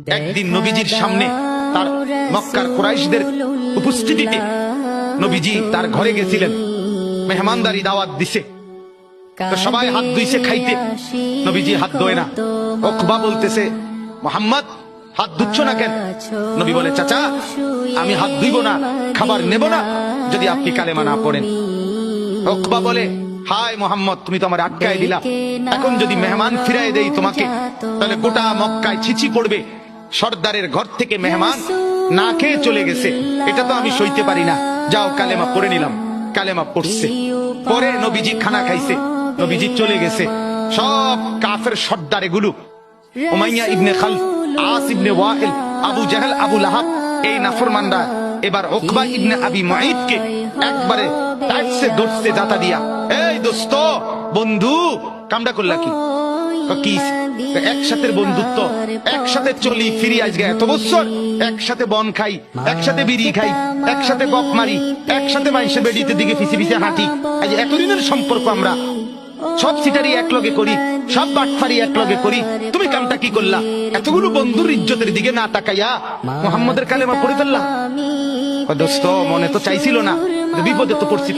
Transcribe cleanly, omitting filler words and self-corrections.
একদিন নবীজির সামনে তার মক্কার কুরাইশদের উপস্থিতিতে নবীজি তার ঘরে গেছিলেন, মেহমানদারি দাওয়াত দিছে, তো সবাই হাত ধুইছে খাইতে, নবীজি হাত ধোয় না। উকবা বলতেছে, মুহাম্মদ হাত ধুচ্ছ না কেন? নবী বলে, চাচা আমি হাত ধুইব না, খাবার নেব না যদি আপনি কালেমা না পড়েন। উকবা বলে, হায় মোহাম্মদ, তুমি তো আমার আটকায় দিলা, এখন যদি মেহমান ফিরাই দেই তোমাকে তাহলে গোটা মক্কায় ছিছি পড়বে, সর্দারের ঘর থেকে মেহমান না খেয়ে চলে গেছে, এটা তো আমি সইতে পারি না, যাও কালেমা পড়ে নিলাম। কালেমা পড়ছে, পরে নবীজি খানা খাইছে, নবীজি চলে গেছে। সব কাফের সর্দার এগুলো, উমাইয়া ইবনে খালফ, আস ইবনে ওয়াইল, আবু জাহেল, আবু লাহাব, এই নাফরমানরা এবার উকবা ইবনে আবি মুঈদকে একবারে টাইটসে ধরছে জাতা দিয়া। এই দোস্ত, বন্ধু, কামডা করলা কি? কি একসাথে বন্ধুত্ব, একসাথে চলি ফিরি, আজকে এত বছর একসাথে বন খাই, একসাথে বিড়ি খাই, একসাথে গপ মারি, একসাথে মানুষের বেডিতে দিকে পিছে পিছে হাঁটি, আজ এতদিনের সম্পর্ক আমরা সব সিটারি একলগে করি, সব বাটফারি একলগে করি, তুমি কামটা কি করলা? এতগুলো বন্ধুর ইজ্জতের দিকে না তাকাইয়া মুহাম্মদের কালেমা পড়ে ফেললা। দোস্ত, মনে তো চাইছিল না, বিপদে তো পড়ছি।